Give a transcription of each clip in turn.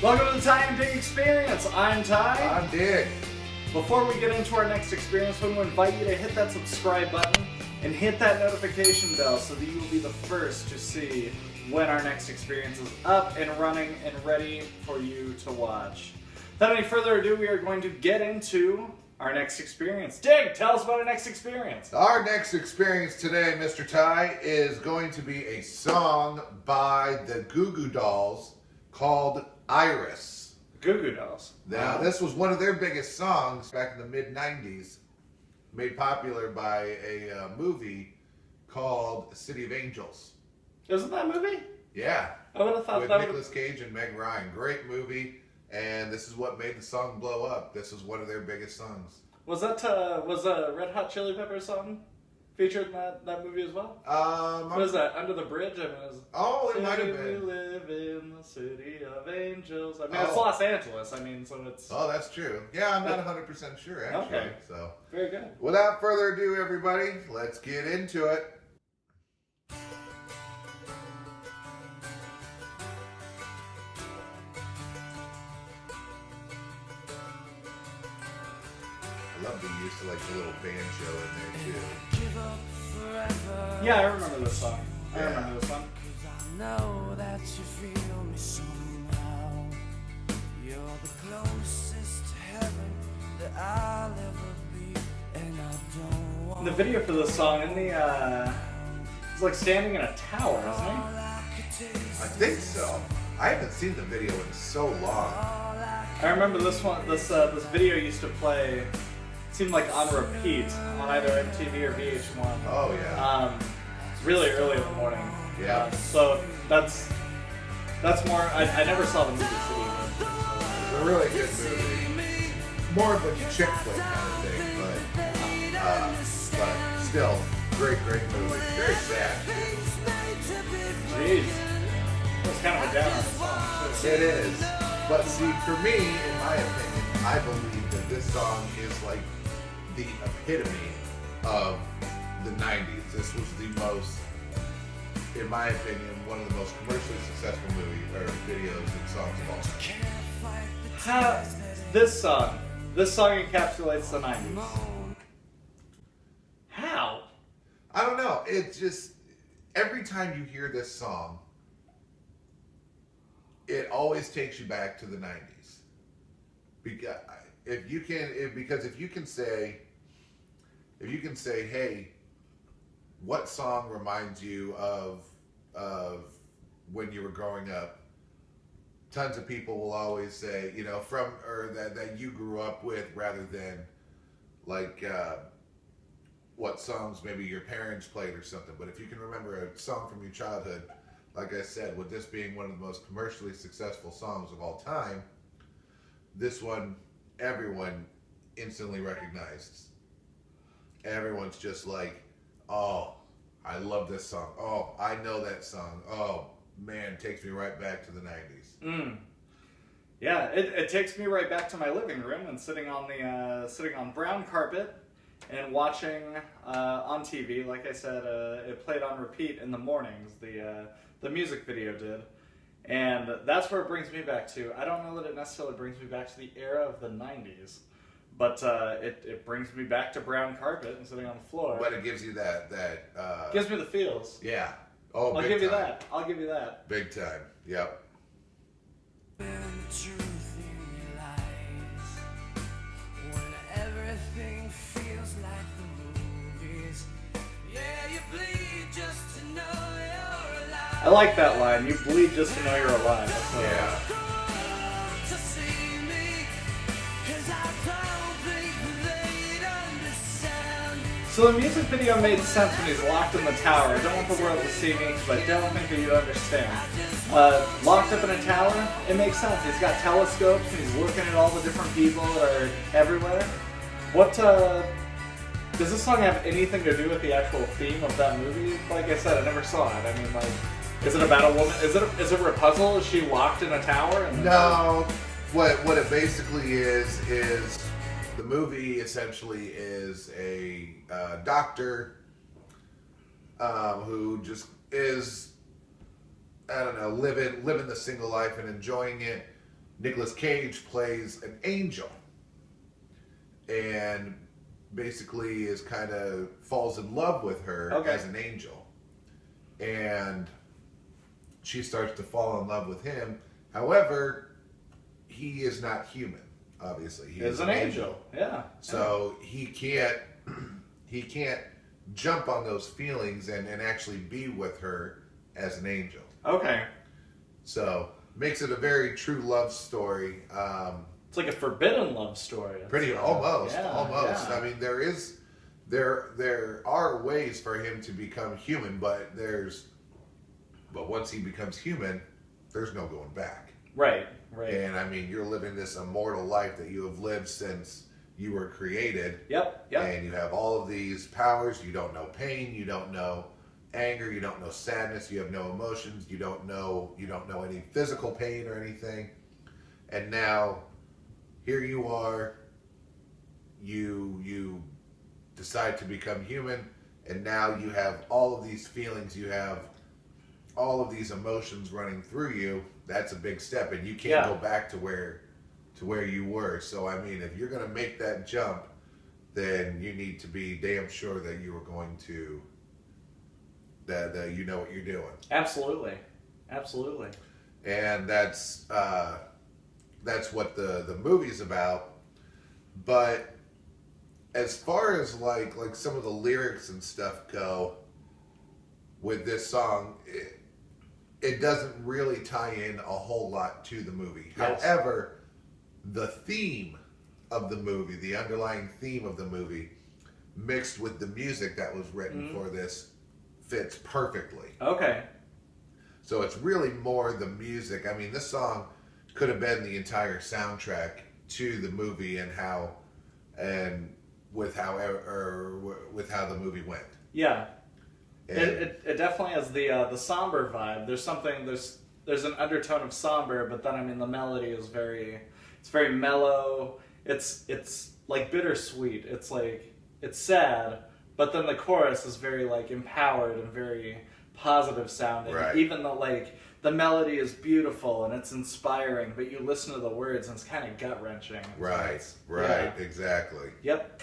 Welcome to the Ty and Dig Experience. I'm Ty. I'm Dig. Before we get into our next experience, we want to invite you to hit that subscribe button and hit that notification bell so that you will be the first to see when our next experience is up and running and ready for you to watch. Without any further ado, we are going to get into our next experience. Dig, tell us about our next experience. Our next experience today, Mr. Ty, is going to be a song by the Goo Goo Dolls called Iris. Goo Goo Dolls. Now, this was one of their biggest songs back in the mid-90s, made popular by a movie called City of Angels. Isn't that a movie? Yeah. I would have thought with that Nicolas Cage and Meg Ryan. Great movie. And this is what made the song blow up. This is one of their biggest songs. Was that was a Red Hot Chili Peppers song featured in that movie as well? What is that? Under the Bridge? I mean, it might have been. We live in the city of angels. I mean, it's Los Angeles. I mean, so it's. Oh, that's true. Yeah, I'm not 100% sure actually. Okay. So very good. Without further ado, everybody, let's get into it. I love the use of like the little banjo in there too. Yeah, I remember this song. I Yeah. remember this one. I know that you feel me somehow. You're the closest to heaven that I'll ever be, and I don't want. The video for this song, he's like standing in a tower, isn't he? I think so. I haven't seen the video in so long. I remember this one. This video used to play. Seemed like on repeat on either MTV or VH1. Oh yeah. Really early in the morning. Yeah. So that's more. I never saw the movie City of Angels. It's a really good movie. More of a chick flick kind of thing, but still, great movie. Very sad. Jeez. That's kind of a downer song, too. It is. But see, for me, in my opinion, I believe that this song is like the epitome of the 90s. This was the most, in my opinion, one of the most commercially successful videos and songs of all time. This song encapsulates the 90s. How? I don't know. It's just, every time you hear this song, it always takes you back to the 90s. Because if you can say, hey, what song reminds you of when you were growing up? Tons of people will always say, that you grew up with, rather than like what songs maybe your parents played or something. But if you can remember a song from your childhood, like I said, with this being one of the most commercially successful songs of all time, this one everyone instantly recognized. Everyone's just like, oh, I love this song. Oh, I know that song. Oh, man, it takes me right back to the 90s. Yeah, it takes me right back to my living room and sitting on brown carpet and watching on TV. Like I said, it played on repeat in the mornings. The music video did. And that's where it brings me back to. I don't know that it necessarily brings me back to the era of the 90s, but it brings me back to brown carpet and sitting on the floor. But it gives you that gives me the feels. Yeah. Oh, I'll big give you time. that. I'll give you that. Big time. Yep. The truth in your lies, when everything feels like the movies. Yeah, you bleed just to know you're alive. I like that line. You bleed just to know you're alive. That's what Yeah. To see me, 'cause I don't think they'd understand. So the music video made sense when he's locked in the tower. I don't want the world to see me because I don't think that you'd understand. Locked up in a tower, it makes sense. He's got telescopes and he's looking at all the different people that are everywhere. Does this song have anything to do with the actual theme of that movie? Like I said, I never saw it. I mean, like, is it about a woman? Is it Rapunzel? Is she locked in a tower? No. What it basically is the movie essentially is a doctor who just is, I don't know, living the single life and enjoying it, Nicolas Cage plays an angel, and basically is kind of falls in love with her as an angel, and she starts to fall in love with him. However, he is not human. Obviously, he is an angel. Yeah. So he can't jump on those feelings and actually be with her as an angel. Okay. So makes it a very true love story. It's like a forbidden love story. Almost. Yeah. I mean, there are ways for him to become human, but once he becomes human, there's no going back. Right. And I mean, you're living this immortal life that you have lived since you were created. Yep. And you have all of these powers. You don't know pain. You don't know anger. You don't know sadness. You have no emotions. You don't know any physical pain or anything. And now, here you are. You decide to become human, and now you have all of these feelings. You have all of these emotions running through you. That's a big step, and you can't go back to where you were. So I mean, if you're going to make that jump, then you need to be damn sure that you are going to that you know what you're doing. Absolutely. And that's what the movie's about. But as far as like some of the lyrics and stuff go with this song, it doesn't really tie in a whole lot to the movie. Yes. However, the theme of the movie, the underlying theme of the movie, mixed with the music that was written for this, fits perfectly. Okay. So it's really more the music. I mean, this song could have been the entire soundtrack to the movie and with how the movie went. Yeah. It definitely has the somber vibe. There's an undertone of somber, but then I mean the melody is very mellow. It's like bittersweet. It's sad, but then the chorus is very like empowered and very positive sounding. Right. Even though the melody is beautiful and it's inspiring, but you listen to the words and it's kind of gut wrenching. Right. Exactly. Yep.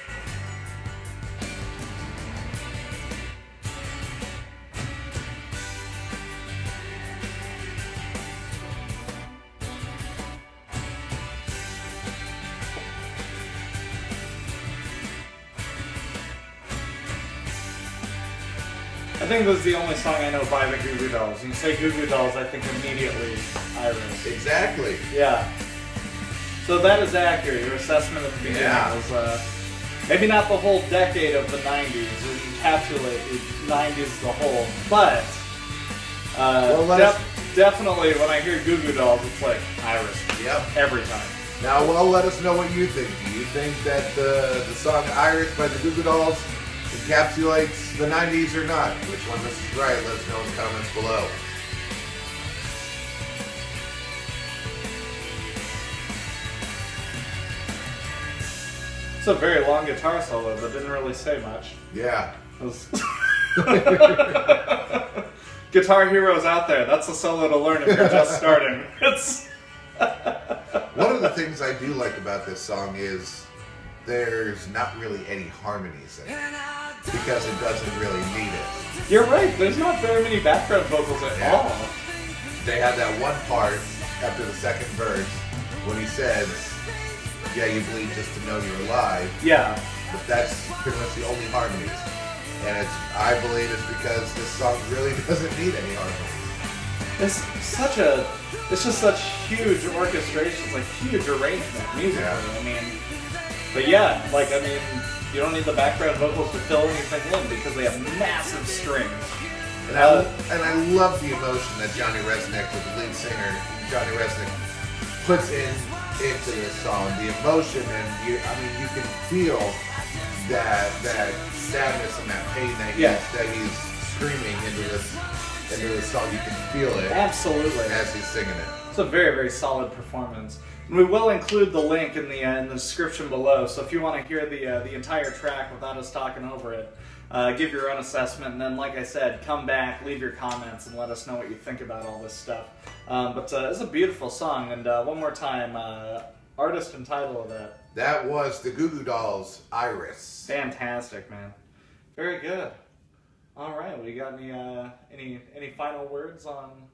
I think this is the only song I know by the Goo Goo Dolls. When you say Goo Goo Dolls, I think immediately Iris. Exactly. Yeah. So that is accurate. Your assessment at the beginning was maybe not the whole decade of the 90s, or encapsulate the 90s as a whole, but definitely when I hear Goo Goo Dolls, it's like Iris. Yep. Every time. Now, let us know what you think. Do you think that the song Iris by the Goo Goo Dolls encapsulates the 90s or not? Which one this is right? Let us know in the comments below. It's a very long guitar solo, but didn't really say much. Yeah. Guitar heroes out there, that's a solo to learn if you're just starting. One of the things I do like about this song is there's not really any harmonies in it, because it doesn't really need it. You're right, there's not very many background vocals at all. They have that one part after the second verse when he says, yeah, you bleed just to know you're alive. Yeah. But that's pretty much the only harmonies. And I believe it's because this song really doesn't need any harmonies. It's just such huge orchestration, it's like huge arrangement musically. Yeah. I mean, but you don't need the background vocals to fill anything in because they have massive strings. And I love the emotion that Johnny Resnick, the lead singer, Johnny Resnick, puts into this song. The emotion, and you can feel that sadness and that pain that he's screaming into this song. You can feel it absolutely as he's singing it. It's a very, very solid performance. And we will include the link in the description below, so if you want to hear the entire track without us talking over it, give your own assessment, and then, like I said, come back, leave your comments, and let us know what you think about all this stuff. But it's a beautiful song, and one more time, artist and title of that. That was the Goo Goo Dolls, Iris. Fantastic, man. Very good. All right, we got any final words on?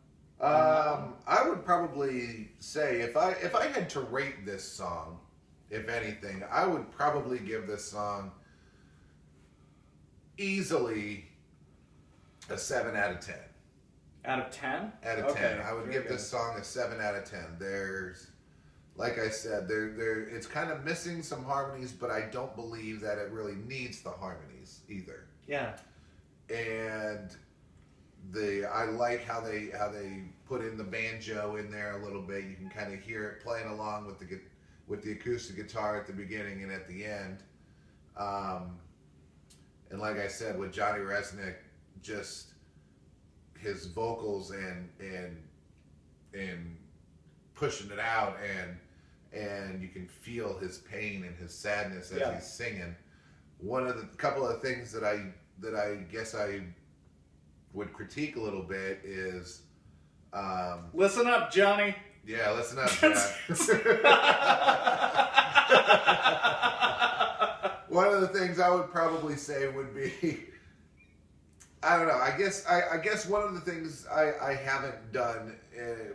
I would probably say if I had to rate this song, if anything, I would probably give this song easily a 7 out of 10. Out of 10? Out of 10. I would give this song a 7 out of 10. There's, like I said, it's kind of missing some harmonies, but I don't believe that it really needs the harmonies either. Yeah. And I like how they put in the banjo in there a little bit. You can kind of hear it playing along with the acoustic guitar at the beginning and at the end. And like I said, with Johnny Resnick, just his vocals and pushing it out, and you can feel his pain and his sadness as he's singing. One of the couple of things that I guess I would critique a little bit is listen up, Johnny. Yeah, listen up, John. One of the things I would probably say would be, I don't know. I guess one of the things I haven't done,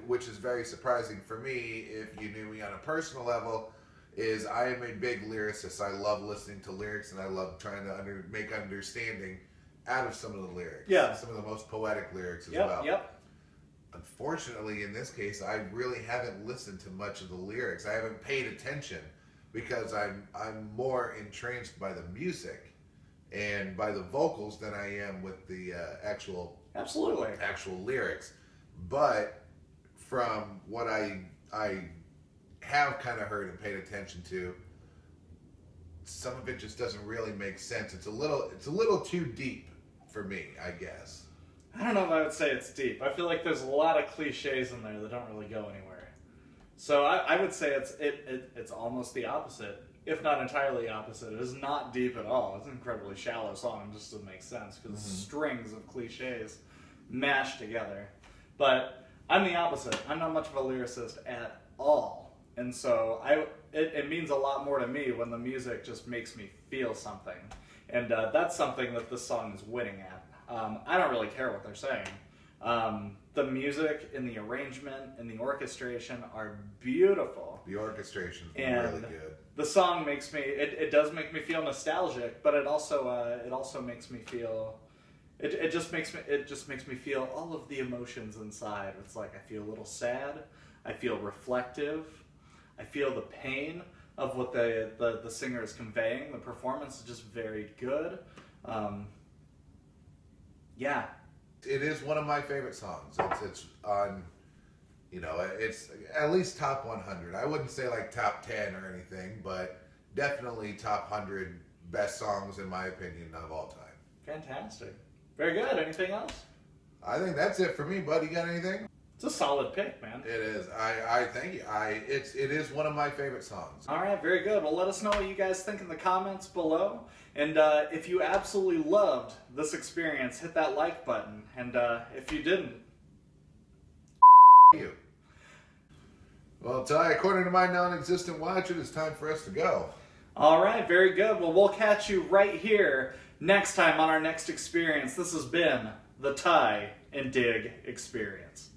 which is very surprising for me, if you knew me on a personal level, is I am a big lyricist. I love listening to lyrics, and I love trying to make understanding out of some of the lyrics. Yeah. Some of the most poetic lyrics as well. Yep. Unfortunately, in this case, I really haven't listened to much of the lyrics. I haven't paid attention because I'm more entranced by the music and by the vocals than I am with the actual lyrics. But from what I have kind of heard and paid attention to, some of it just doesn't really make sense. It's a little too deep for me, I guess. I don't know if I would say it's deep. I feel like there's a lot of cliches in there that don't really go anywhere. So I would say it's almost the opposite, if not entirely opposite. It is not deep at all. It's an incredibly shallow song. It just doesn't make sense because it's strings of cliches mashed together. But I'm the opposite. I'm not much of a lyricist at all. And so it means a lot more to me when the music just makes me feel something. And that's something that this song is winning at. I don't really care what they're saying. The music and the arrangement and the orchestration are beautiful. The orchestration is really good. The song makes me, it does make me feel nostalgic, but it also makes me feel, it just makes me feel all of the emotions inside. It's like I feel a little sad, I feel reflective, I feel the pain of what the singer is conveying. The performance is just very good. Yeah. It is one of my favorite songs. It's on, it's at least top 100. I wouldn't say like top 10 or anything, but definitely top 100 best songs in my opinion of all time. Fantastic. Very good. Anything else? I think that's it for me, bud. You got anything? It's a solid pick, man. It is. I thank you. It is one of my favorite songs. All right, very good. Well, let us know what you guys think in the comments below. And if you absolutely loved this experience, hit that like button. And if you didn't, you. Well, Ty, according to my non-existent watch, it is time for us to go. All right, very good. Well, we'll catch you right here next time on our next experience. This has been the Ty and Dig Experience.